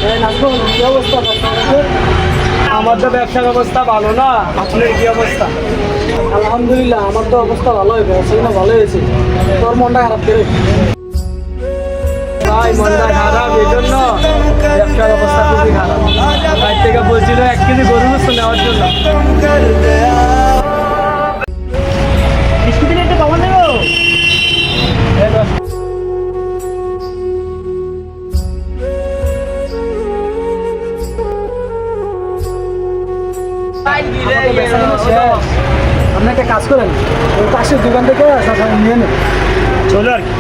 কি অবস্থা? আমার তো ব্যবসার অবস্থা ভালো না, আপনার কি অবস্থা? আলহামদুলিল্লাহ, আমার তো অবস্থা ভালো হয়ে গেছে না, ভালো হয়েছে। তোর মনটা খারাপ করে? ভাই মনটা খারাপ, এই জন্য ব্যবসার অবস্থা খুবই খারাপ। তাই থেকে বলছিল 1 কেজি গরু গোস্ত নেওয়ার জন্য। বিস্কুট একটু কমা দেবো। এই দশ। আপনি একটা কাজ করেন, ওই পাশের দোকান থেকে নিয়ে নেন। চলো আর কি।